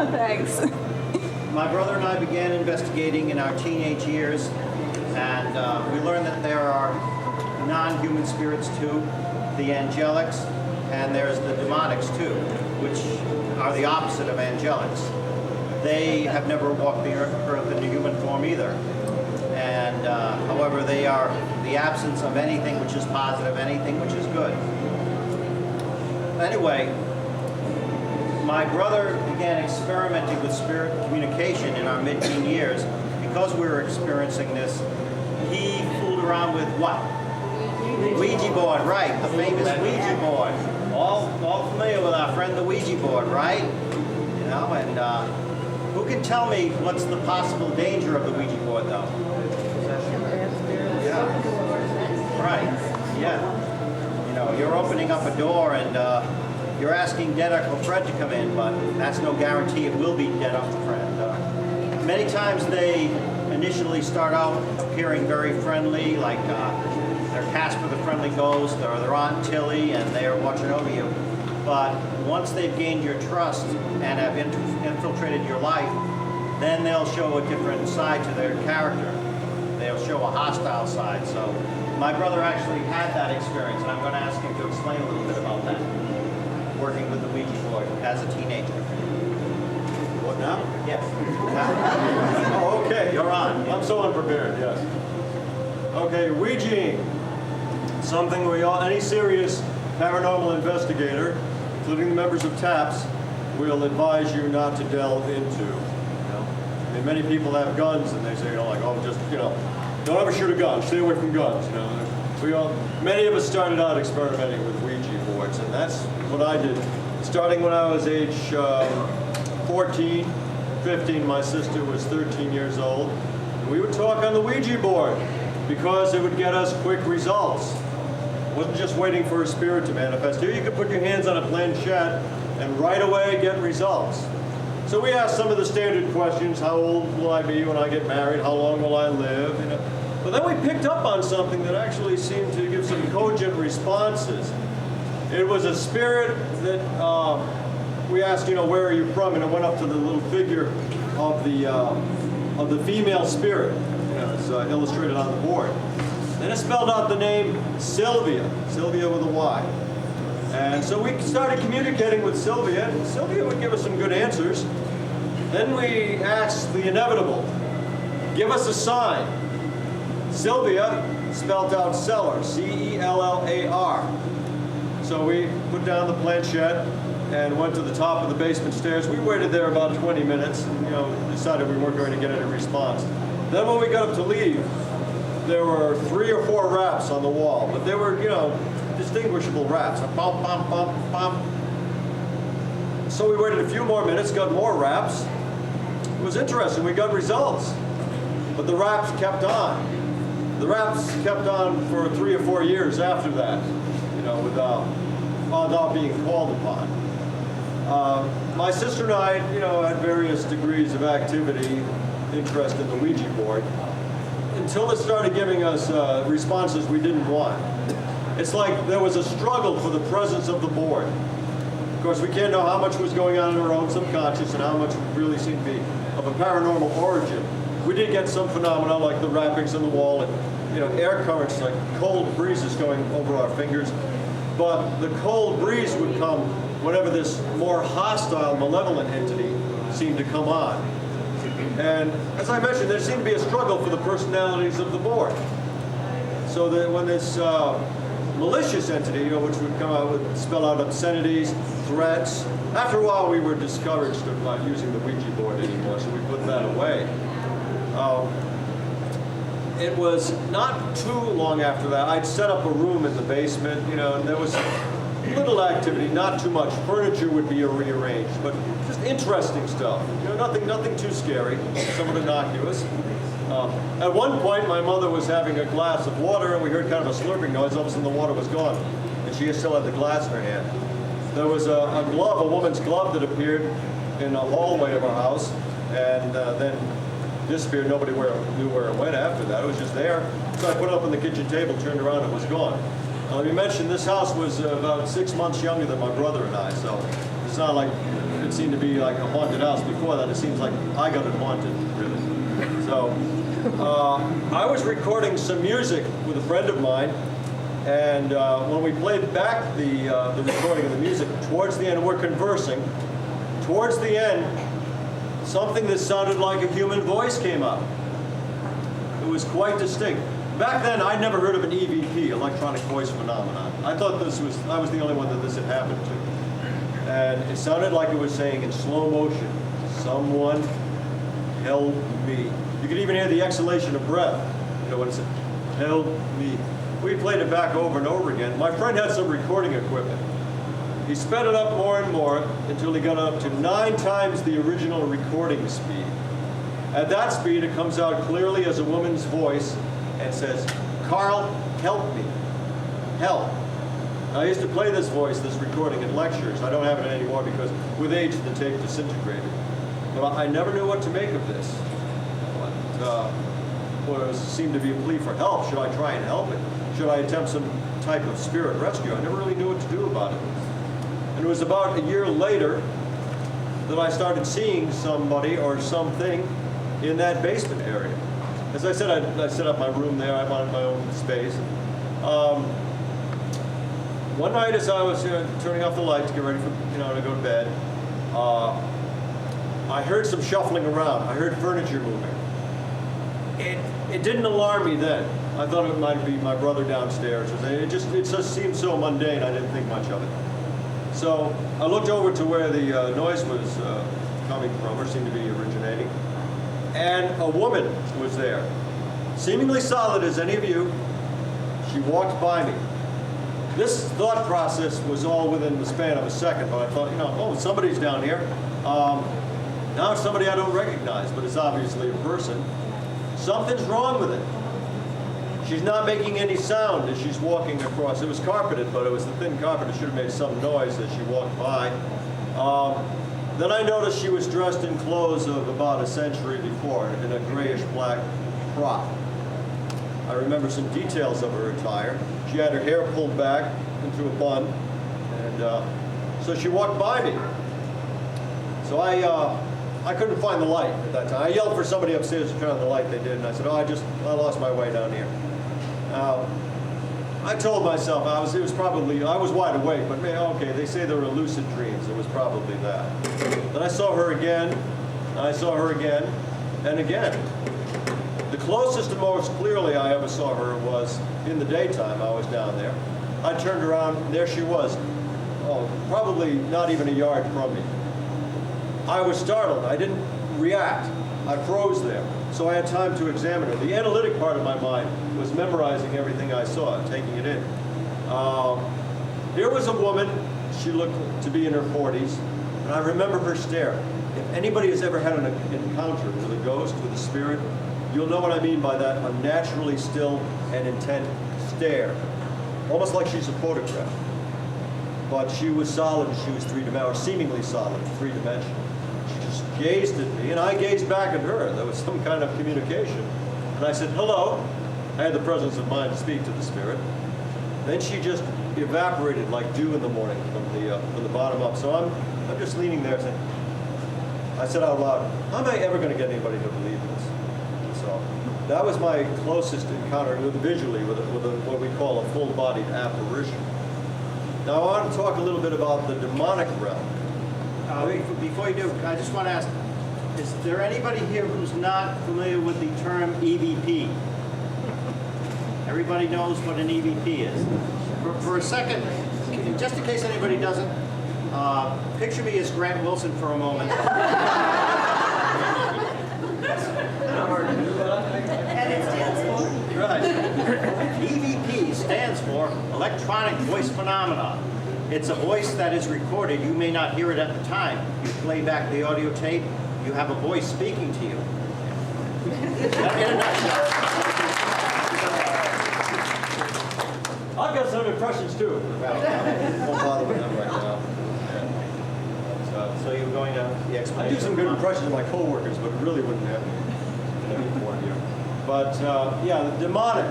Thanks. My brother and I began investigating in our teenage years, and we learned that there are non-human spirits too, the angelics, and there's the demonics too, which are the opposite of angelics. They have never walked the earth in a human form either. And however, they are the absence of anything which is positive, anything which is good. Anyway, my brother began experimenting with spirit communication in our mid-teen years. Because we were experiencing this, he fooled around with what? Ouija board, right, the famous Ouija board. All familiar with our friend the Ouija board, right? You know, and who can tell me what's the possible danger of the Ouija board, though? Yeah. Right. Yeah. You know, you're opening up a door and you're asking dead Uncle Fred to come in, but that's no guarantee it will be dead Uncle Fred. Many times they initially start out appearing very friendly, like they're Casper the Friendly Ghost or their Aunt Tilly, and they're watching over you. But once they've gained your trust and have infiltrated your life, then they'll show a different side to their character. They'll show a hostile side. So my brother actually had that experience, and I'm going to ask him to explain a little bit about that, working with the Ouija board as a teenager. What now? Yes. Oh, okay. You're on. I'm so unprepared, yes. Okay, Ouijaing. Something we all, any serious paranormal investigator, including the members of T.A.P.S, will advise you not to delve into. I mean, many people have guns and they say, like, oh, just, don't ever shoot a gun, stay away from guns, Many of us started out experimenting with Ouija boards, and that's what I did. Starting when I was age 14, 15, my sister was 13 years old, and we would talk on the Ouija board because it would get us quick results. It wasn't just waiting for a spirit to manifest. Here you could put your hands on a planchette and right away get results. So we asked some of the standard questions: how old will I be when I get married? How long will I live? But then we picked up on something that actually seemed to give some cogent responses. It was a spirit that we asked, where are you from? And it went up to the little figure of the female spirit. It's illustrated on the board. Then it spelled out the name Sylvia with a Y. And so we started communicating with Sylvia, and Sylvia would give us some good answers. Then we asked the inevitable: give us a sign. Sylvia spelled out cellar, C-E-L-L-A-R. So we put down the planchette and went to the top of the basement stairs. We waited there about 20 minutes, and, decided we weren't going to get any response. Then when we got up to leave, there were 3 or 4 raps on the wall, but they were, distinguishable raps. Bump, bump, bump, bump. So we waited a few more minutes, got more raps. It was interesting, we got results. But the raps kept on. The raps kept on for 3 or 4 years after that, without being called upon. My sister and I, had various degrees of activity, interest in the Ouija board, until it started giving us responses we didn't want. It's like there was a struggle for the presence of the board. Of course, we can't know how much was going on in our own subconscious and how much really seemed to be of a paranormal origin. We did get some phenomena like the wrappings on the wall and air currents, like cold breezes going over our fingers. But the cold breeze would come whenever this more hostile, malevolent entity seemed to come on. And as I mentioned, there seemed to be a struggle for the personalities of the board. So that when this malicious entity, which would come out with spell out obscenities, threats, after a while we were discouraged of not using the Ouija board anymore, so we put that away. It was not too long after that. I'd set up a room in the basement, and there was little activity, not too much. Furniture would be rearranged, but just interesting stuff. Nothing too scary, somewhat innocuous. At one point, my mother was having a glass of water, and we heard kind of a slurping noise. All of a sudden, the water was gone, and she still had the glass in her hand. There was a glove, a woman's glove, that appeared in a hallway of our house, and then disappeared. Nobody knew where it went after that. It was just there. So I put it up on the kitchen table, turned around, it was gone. Let me mention, this house was about 6 months younger than my brother and I, so it's not like it seemed to be like a haunted house. Before that, it seems like I got it haunted, really. So I was recording some music with a friend of mine, and when we played back the recording of the music, towards the end, we're conversing. Towards the end, something that sounded like a human voice came up. It was quite distinct. Back then, I'd never heard of an EVP, electronic voice phenomenon. I thought I was the only one that this had happened to. And it sounded like it was saying in slow motion, "Someone help me." You could even hear the exhalation of breath. You know what it said? "Help me." We played it back over and over again. My friend had some recording equipment. He sped it up more and more until he got up to 9 times the original recording speed. At that speed, it comes out clearly as a woman's voice and says, "Carl, help me. Help." Now, I used to play this voice, this recording in lectures. I don't have it anymore because with age the tape disintegrated. But I never knew what to make of this. It seemed to be a plea for help. Should I try and help it? Should I attempt some type of spirit rescue? I never really knew what to do about it. And it was about a year later that I started seeing somebody or something in that basement area. As I said, I set up my room there. I wanted my own space. One night, as I was turning off the light to get ready for to go to bed, I heard some shuffling around. I heard furniture moving. It didn't alarm me then. I thought it might be my brother downstairs. It just seemed so mundane. I didn't think much of it. So I looked over to where the noise was coming from, or seemed to be originating, and a woman was there, seemingly solid as any of you. She walked by me. This thought process was all within the span of a second, but I thought, oh, somebody's down here. Now it's somebody I don't recognize, but it's obviously a person. Something's wrong with it. She's not making any sound as she's walking across. It was carpeted, but it was the thin carpet. It should have made some noise as she walked by. Then I noticed she was dressed in clothes of about a century before, in a grayish-black frock. I remember some details of her attire. She had her hair pulled back into a bun, and so she walked by me. So I couldn't find the light at that time. I yelled for somebody upstairs to turn on the light. They did, and I said, I lost my way down here. I told myself I was wide awake, but okay, they say there were lucid dreams. It was probably that. Then I saw her again, and I saw her again, and again. The closest and most clearly I ever saw her was in the daytime. I was down there. I turned around, and there she was. Oh, probably not even a yard from me. I was startled. I didn't react. I froze there. So I had time to examine her. The analytic part of my mind was memorizing everything I saw, taking it in. Here was a woman. She looked to be in her 40s, and I remember her stare. If anybody has ever had an encounter with a ghost, with a spirit, you'll know what I mean by that unnaturally still and intent stare. Almost like she's a photograph. But she was solid, she was three-dimensional, seemingly solid, three-dimensional. She just gazed at me, and I gazed back at her. There was some kind of communication. And I said, "Hello." I had the presence of mind to speak to the spirit. Then she just evaporated like dew in the morning from the bottom up. So I'm just leaning there saying, I said out loud, "How am I ever going to get anybody to believe this?" And so that was my closest encounter visually with what we call a full-bodied apparition. Now I want to talk a little bit about the demonic realm. Before you do, I just want to ask, is there anybody here who's not familiar with the term EVP? Everybody knows what an EVP is. For a second, just in case anybody doesn't, picture me as Grant Wilson for a moment. And it stands for? Right. EVP stands for electronic voice phenomenon. It's a voice that is recorded. You may not hear it at the time. You play back the audio tape, you have a voice speaking to you. In a nutshell. I've got some impressions too. Won't bother with them right now. So you're going to the I explanation. do some good impressions of my coworkers, but it really wouldn't happen. But yeah, the demonic.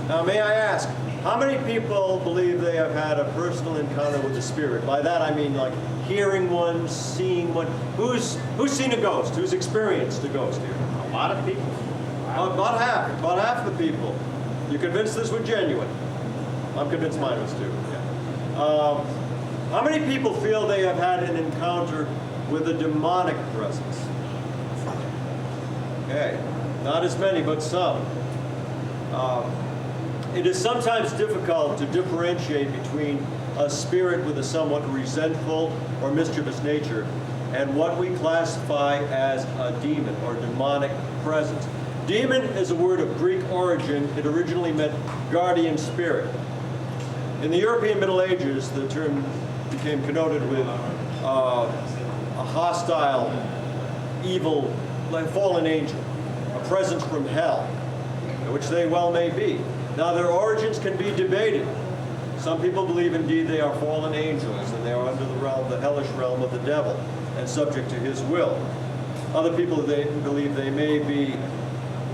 Now, may I ask, How many people believe they have had a personal encounter with the spirit? By that I mean like hearing one, seeing one. Who's seen a ghost? Who's experienced a ghost here? A lot of people. About half the people. You convinced this was genuine? I'm convinced mine was too. Yeah. How many people feel they have had an encounter with a demonic presence? Okay, not as many, but some. It is sometimes difficult to differentiate between a spirit with a somewhat resentful or mischievous nature and what we classify as a demon or demonic presence. Demon is a word of Greek origin. It originally meant guardian spirit. In the European Middle Ages, the term became connoted with a hostile, evil, like fallen angel, a presence from hell, which they well may be. Now, their origins can be debated. Some people believe indeed they are fallen angels and they are under the hellish realm of the devil and subject to his will. Other people believe they may be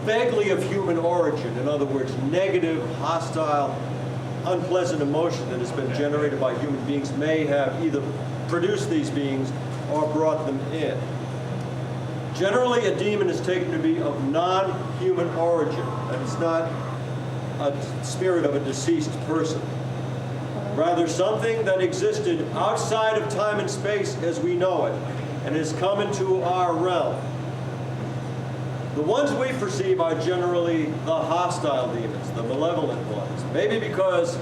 vaguely of human origin, in other words, negative, hostile, unpleasant emotion that has been generated by human beings may have either produced these beings or brought them in. Generally, a demon is taken to be of non-human origin, and it's not a spirit of a deceased person. Rather, something that existed outside of time and space as we know it, and has come into our realm. The ones we perceive are generally the hostile demons, the malevolent ones. Maybe because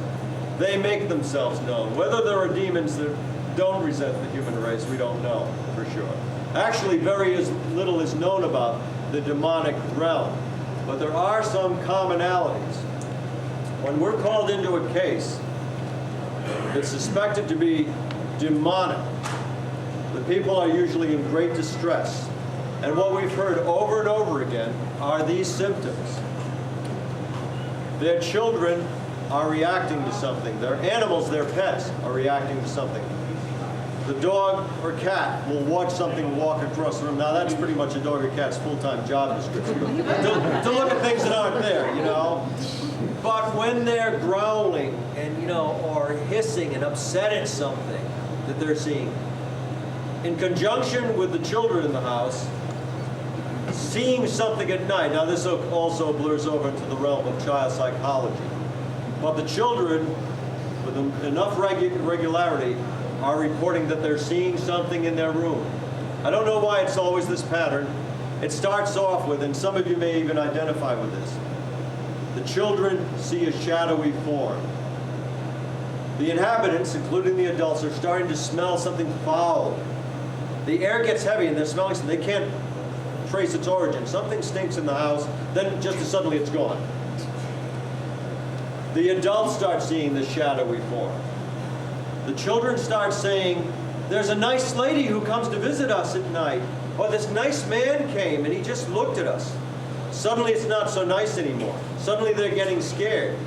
they make themselves known. Whether there are demons that don't resent the human race, we don't know for sure. Actually, very little is known about the demonic realm. But there are some commonalities. When we're called into a case that's suspected to be demonic, the people are usually in great distress. And what we've heard over and over again are these symptoms. Their children are reacting to something. Their animals, their pets, are reacting to something. The dog or cat will watch something walk across the room. Now, that's pretty much a dog or cat's full-time job description. to look at things that aren't there, you know. But when they're growling and, you know, or hissing and upset at something that they're seeing, in conjunction with the children in the house, seeing something at night. Now, this also blurs over into the realm of child psychology. But the children, with enough regularity, are reporting that they're seeing something in their room. I don't know why it's always this pattern. It starts off with, and some of you may even identify with this, the children see a shadowy form. The inhabitants, including the adults, are starting to smell something foul. The air gets heavy and they're smelling something. They can't trace its origin. Something stinks in the house, then just as suddenly it's gone. The adults start seeing this shadowy form. The children start saying, there's a nice lady who comes to visit us at night. Or this nice man came and he just looked at us. Suddenly it's not so nice anymore. Suddenly they're getting scared.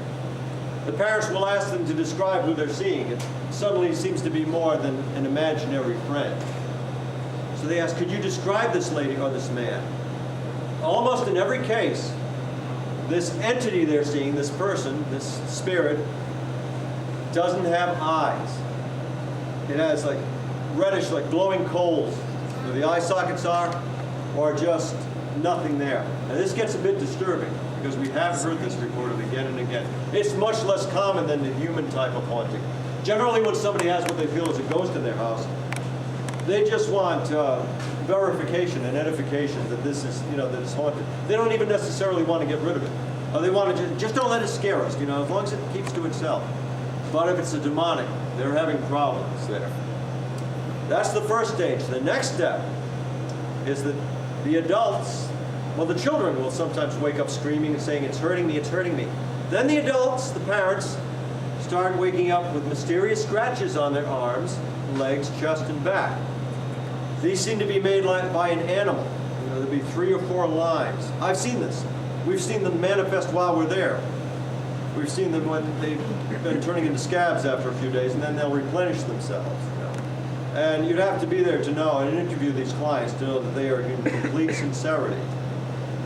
The parents will ask them to describe who they're seeing. It suddenly seems to be more than an imaginary friend. So they ask, could you describe this lady or this man? Almost in every case, this entity they're seeing, this person, this spirit, doesn't have eyes. It has like reddish, like glowing coals where the eye sockets are, or just nothing there. And this gets a bit disturbing because we have heard this reported again and again. It's much less common than the human type of haunting. Generally, when somebody has what they feel is a ghost in their house, they just want verification and edification that this is, you know, that it's haunted. They don't even necessarily want to get rid of it. They want to just don't let it scare us, you know, as long as it keeps to itself. But if it's a demonic, they're having problems there. That's the first stage. The next step is that the adults, well, the children will sometimes wake up screaming and saying, it's hurting me, it's hurting me. Then the adults, the parents, start waking up with mysterious scratches on their arms, legs, chest, and back. These seem to be made by an animal. You know, there'll be 3 or 4 lines. I've seen this. We've seen them manifest while we're there. We've seen them when they've been turning into scabs after a few days, and then they'll replenish themselves. You know? And you'd have to be there to know and interview these clients to know that they are in complete sincerity.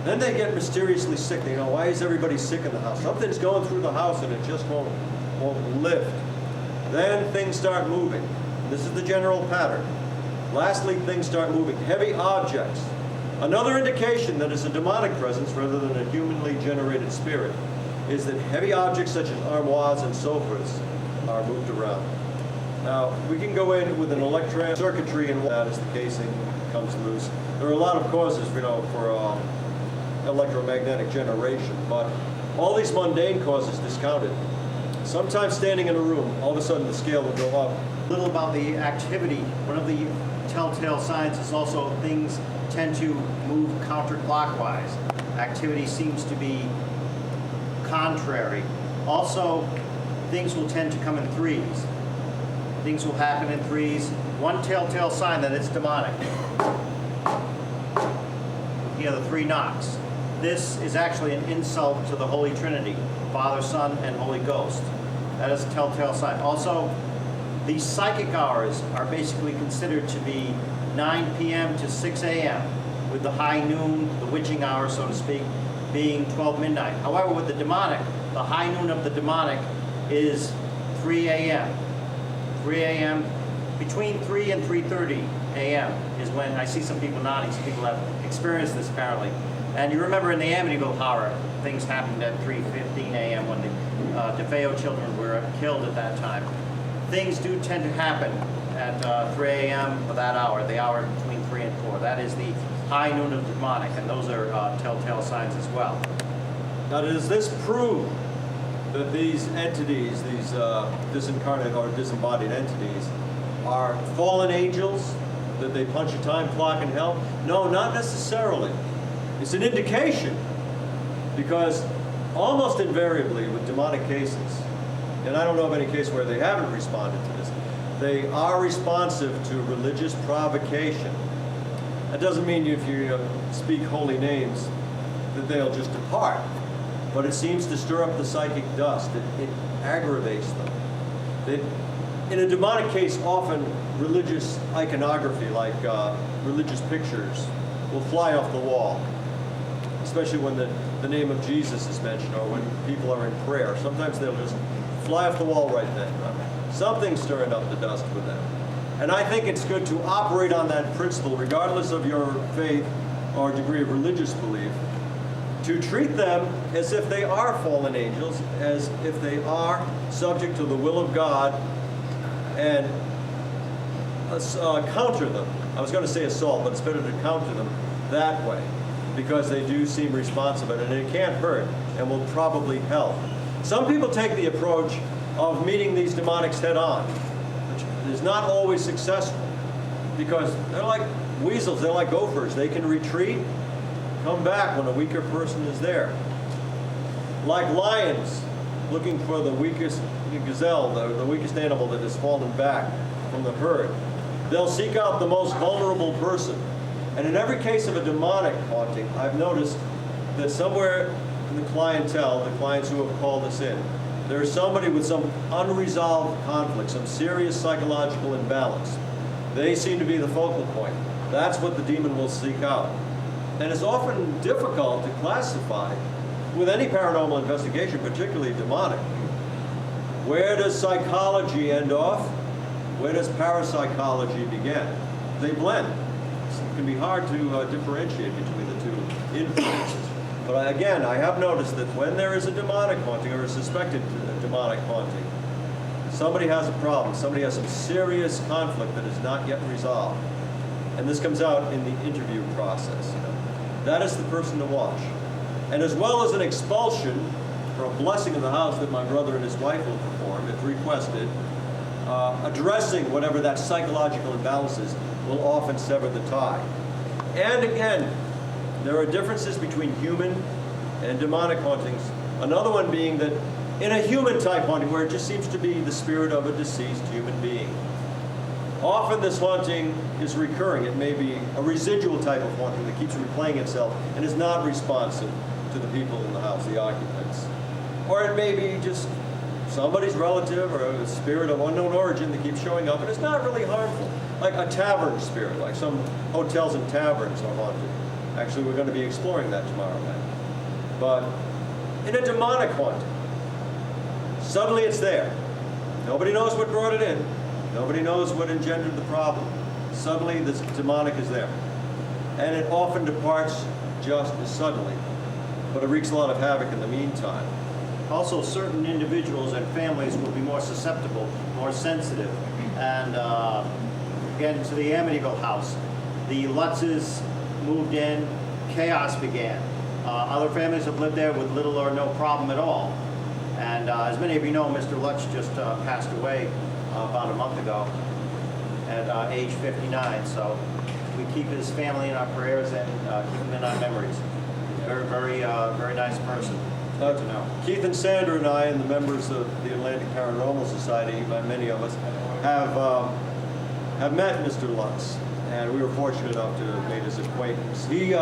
Then they get mysteriously sick. You know, why is everybody sick in the house? Something's going through the house and it just won't lift. Then things start moving. This is the general pattern. Lastly, things start moving. Heavy objects. Another indication that it's a demonic presence rather than a humanly generated spirit is that heavy objects such as armoires and sofas are moved around. Now, we can go in with an electric circuitry and that as the casing comes loose. There are a lot of causes, you know, for electromagnetic generation, but all these mundane causes discounted. Sometimes standing in a room, all of a sudden the scale will go up. A little about the activity. One of the telltale signs is also things tend to move counterclockwise. Activity seems to be contrary. Also, things will tend to come in threes. Things will happen in threes. One telltale sign that it's demonic. You hear the 3 knocks. This is actually an insult to the Holy Trinity, Father, Son, and Holy Ghost. That is a telltale sign. Also, these psychic hours are basically considered to be 9 p.m. to 6 a.m., with the high noon, the witching hour, so to speak, being 12 midnight. However, with the demonic, the high noon of the demonic is 3 a.m. 3 a.m., between 3 and 3:30 a.m. is when I see some people nodding. Some people have experienced this apparently. And you remember in the Amityville Horror, things happened at 3:15 a.m. when the DeFeo children were killed at that time. Things do tend to happen at 3 a.m. for that hour, the hour between 3 and 4. That is the high noon of the demonic, and those are telltale signs as well. Now, does this prove that these entities, these disincarnate or disembodied entities, are fallen angels, that they punch a time clock in hell? No, not necessarily. It's an indication, because almost invariably with demonic cases, and I don't know of any case where they haven't responded to this, they are responsive to religious provocation. That doesn't mean if you speak holy names that they'll just depart, but it seems to stir up the psychic dust. It aggravates them. In a demonic case, often religious iconography, like religious pictures, will fly off the wall, especially when the name of Jesus is mentioned or when people are in prayer. Sometimes they'll just fly off the wall right then. Something's stirring up the dust with them. And I think it's good to operate on that principle, regardless of your faith or degree of religious belief, to treat them as if they are fallen angels, as if they are subject to the will of God, and counter them. I was going to say assault, but it's better to counter them that way, because they do seem responsive, and it can't hurt, and will probably help. Some people take the approach of meeting these demonics head on, which is not always successful, because they're like weasels, they're like gophers. They can retreat, come back when a weaker person is there. Like lions looking for the weakest gazelle, the weakest animal that has fallen back from the herd. They'll seek out the most vulnerable person. And in every case of a demonic haunting, I've noticed that somewhere in the clientele, the clients who have called us in, there's somebody with some unresolved conflict, some serious psychological imbalance. They seem to be the focal point. That's what the demon will seek out. And it's often difficult to classify with any paranormal investigation, particularly demonic. Where does psychology end off? Where does parapsychology begin? They blend. It can be hard to differentiate between the two influences. But again, I have noticed that when there is a demonic haunting or a suspected demonic haunting, somebody has a problem. Somebody has some serious conflict that is not yet resolved. And this comes out in the interview process. That is the person to watch. And as well as an expulsion or a blessing in the house that my brother and his wife will perform, if requested, addressing whatever that psychological imbalance is will often sever the tie. And again, there are differences between human and demonic hauntings. Another one being that in a human type haunting, where it just seems to be the spirit of a deceased human being, often this haunting is recurring. It may be a residual type of haunting that keeps replaying itself and is not responsive to the people in the house, the occupants. Or it may be just somebody's relative or a spirit of unknown origin that keeps showing up and it's not really harmful. Like a tavern spirit, like some hotels and taverns are haunted. Actually, we're going to be exploring that tomorrow night. But in a demonic haunting, suddenly it's there. Nobody knows what brought it in. Nobody knows what engendered the problem. Suddenly, this demonic is there. And it often departs just as suddenly, but it wreaks a lot of havoc in the meantime. Also, certain individuals and families will be more susceptible, more sensitive. And again, to the Amityville house, the Lutzes moved in, chaos began. Other families have lived there with little or no problem at all. And as many of you know, Mr. Lutz just passed away about a month ago at age 59. So we keep his family in our prayers and keep him in our memories. Very nice person. Good to know. Keith and Sandra and I, and the members of the Atlantic Paranormal Society, many of us, have met Mr. Lutz, and we were fortunate enough to have made his acquaintance. He, you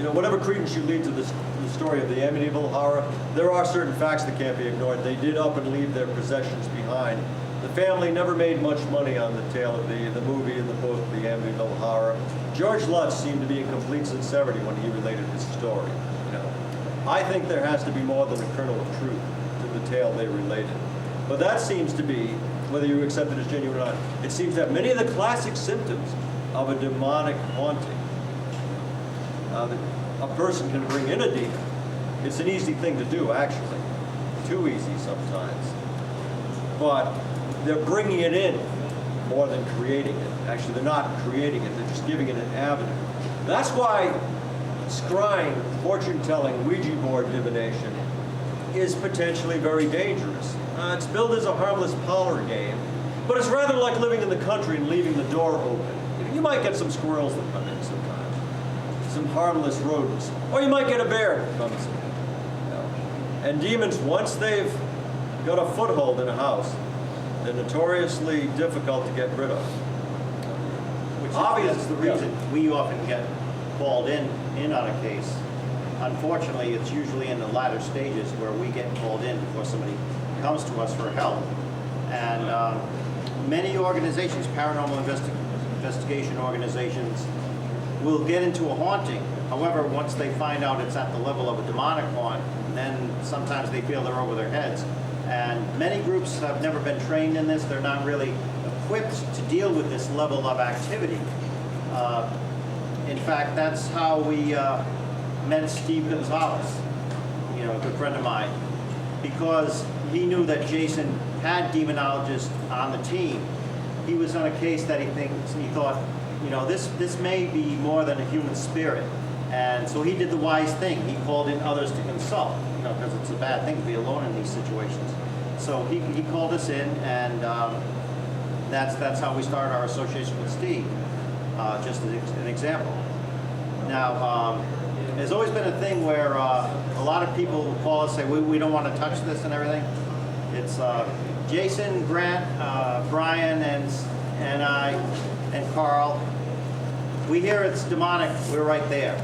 know, whatever credence you lead to the story of the Amityville horror, there are certain facts that can't be ignored. They did up and leave their possessions behind. The family never made much money on the tale of the movie and the book, the Amityville horror. George Lutz seemed to be in complete sincerity when he related his story. You know, I think there has to be more than a kernel of truth to the tale they related. But that seems to be, whether you accept it as genuine or not, it seems to have many of the classic symptoms of a demonic haunting. A person can bring in a demon. It's an easy thing to do, actually. Too easy sometimes. But they're bringing it in more than creating it. Actually, they're not creating it. They're just giving it an avenue. That's why scrying, fortune-telling, Ouija board divination is potentially very dangerous. It's billed as a harmless parlor game, but it's rather like living in the country and leaving the door open. You might get some squirrels that come in sometimes, some harmless rodents, or you might get a bear that comes in. You know. And demons, once they've got a foothold in a house, they're notoriously difficult to get rid of. Which is the reason we often get called in on a case. Unfortunately, it's usually in the latter stages where we get called in before somebody comes to us for help. And many organizations, paranormal investigation organizations, will get into a haunting. However, once they find out it's at the level of a demonic haunt, then sometimes they feel they're over their heads. And many groups have never been trained in this. They're not really equipped to deal with this level of activity. In fact, that's how we met Steve Gonzalez, you know, a good friend of mine, because he knew that Jason had demonologists on the team. He was on a case that he thought, you know, this may be more than a human spirit. And so he did the wise thing. He called in others to consult, you know, because it's a bad thing to be alone in these situations. So he called us in, and that's how we started our association with Steve, just as an example. Now, there's always been a thing where a lot of people will call us and say, we don't want to touch this and everything. It's Jason, Grant, Brian, and I, and Carl. We hear it's demonic, we're right there.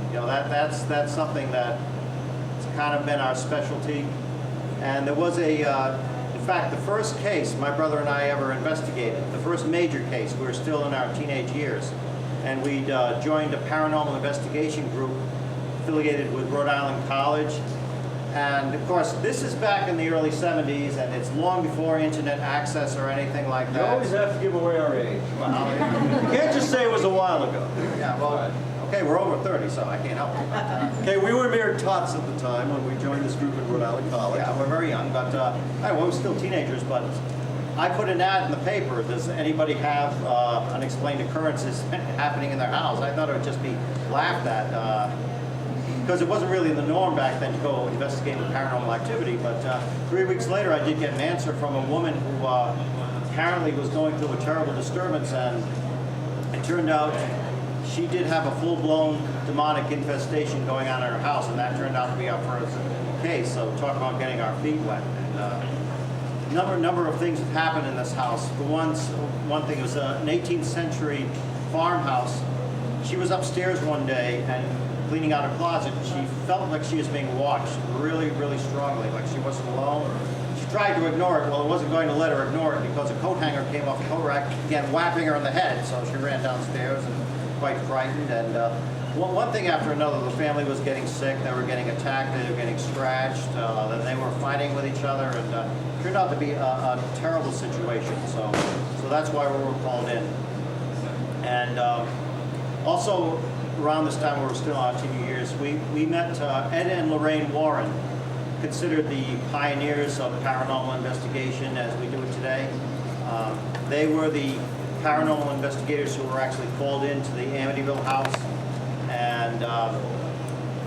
You know, that's something that's kind of been our specialty. And there was in fact, the first case my brother and I ever investigated, the first major case, we were still in our teenage years, and we'd joined a paranormal investigation group affiliated with Rhode Island College. And of course, this is back in the early 70s, and it's long before internet access or anything like that. You always have to give away our age. Well, You can't just say it was a while ago. yeah, well, okay, we're over 30, so I can't help it. Okay, we were mere tots at the time when we joined this group at Rhode Island College. Yeah, we're very young, but we're still teenagers. But I put an ad in the paper. Does anybody have unexplained occurrences happening in their house? I thought it would just be laughed at, because it wasn't really the norm back then to go investigate paranormal activity. But 3 weeks later, I did get an answer from a woman who apparently was going through a terrible disturbance, and it turned out she did have a full-blown demonic infestation going on in her house, and that turned out to be our first case. So talk about getting our feet wet. And number of things have happened in this house. For one thing, it was an 18th century farmhouse. She was upstairs one day and cleaning out her closet. She felt like she was being watched really, really strongly, like she wasn't alone. She tried to ignore it. Well, it wasn't going to let her ignore it because a coat hanger came off the coat rack, began whapping her on the head. So she ran downstairs, and quite frightened. And one thing after another, the family was getting sick, they were getting attacked, they were getting scratched, then they were fighting with each other, and it turned out to be a terrible situation. So that's why we were called in. And also, around this time, we were still on teenage years, we met Ed and Lorraine Warren, considered the pioneers of paranormal investigation as we do it today. They were the paranormal investigators who were actually called into the Amityville house, and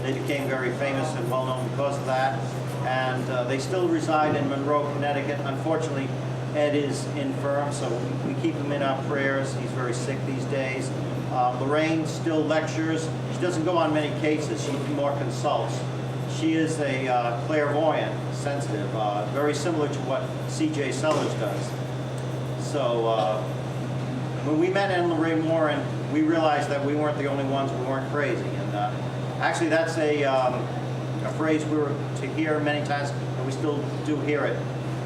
they became very famous and well known because of that. And they still reside in Monroe, Connecticut. Unfortunately, Ed is infirm, so we keep him in our prayers. He's very sick these days. Lorraine still lectures. She doesn't go on many cases. She more consults. She is a clairvoyant, sensitive, very similar to what C.J. Sellers does. So when we met Ed and Lorraine Warren, we realized that we weren't the only ones who weren't crazy. And actually, that's a phrase we were to hear many times, and we still do hear it.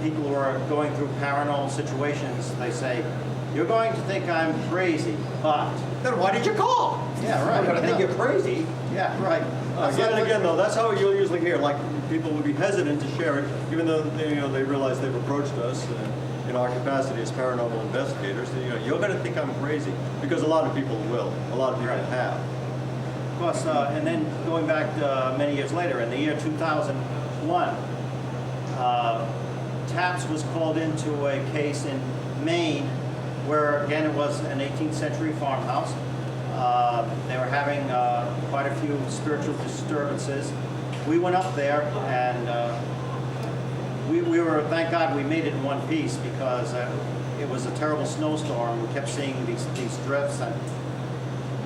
People who are going through paranormal situations, they say, "You're going to think I'm crazy, but..." Then why did you call? Yeah, right. I'm going to think you're crazy. Yeah, right. Again and again, though, that's how you'll usually hear. Like, people would be hesitant to share it, even though they realize they've approached us in our capacity as paranormal investigators. You're going to think I'm crazy, because a lot of people will. A lot of people have. Of course, and then going back many years later, in the year 2001, T.A.P.S was called into a case in Maine, where again it was an 18th century farmhouse. They were having quite a few spiritual disturbances. We went up there, and we were, thank God we made it in one piece, because it was a terrible snowstorm. We kept seeing these drifts, and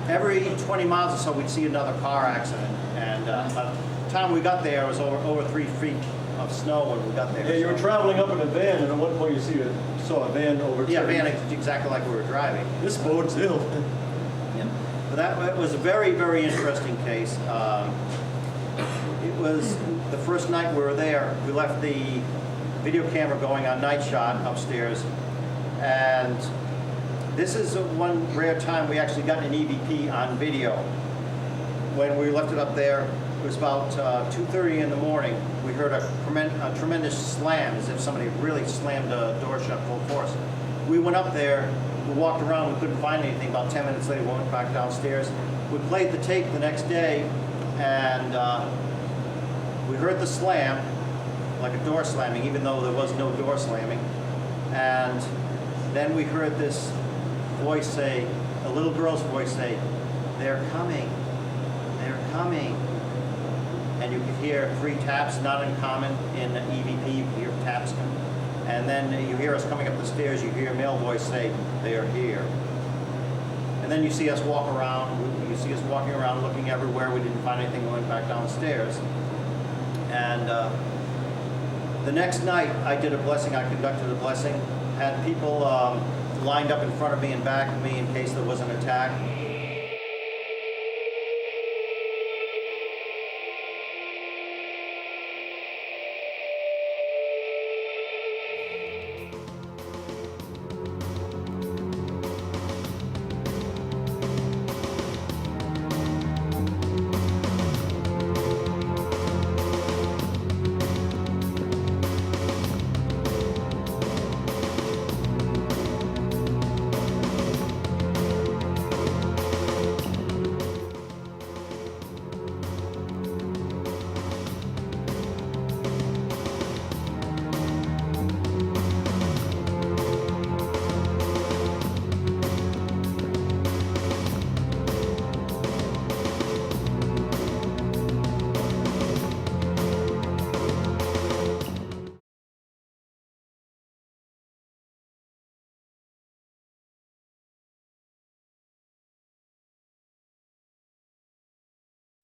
every 20 miles or so we'd see another car accident. And by the time we got there, it was over 3 feet of snow when we got there. Yeah, you were traveling up in a van, and at one point you saw a van overturn. Yeah, van exactly like we were driving. This bodes ill. Yeah. But that was a very, very interesting case. It was the first night we were there. We left the video camera going on night shot upstairs, and this is one rare time we actually got an EVP on video. When we left it up there, it was about 2:30 in the morning. We heard a tremendous slam, as if somebody really slammed a door shut full force. We went up there, we walked around, we couldn't find anything. About 10 minutes later, we went back downstairs. We played the tape the next day, and we heard the slam, like a door slamming, even though there was no door slamming. And then we heard this voice say, a little girl's voice say, "They're coming, they're coming." And you could hear 3 taps, not uncommon in the EVP, you could hear taps. And then you hear us coming up the stairs, you hear a male voice say, "They are here." And then you see us walk around, you see us walking around looking everywhere. We didn't find anything, we went back downstairs. And the next night I did a blessing, I conducted a blessing, had people lined up in front of me and back of me in case there was an attack.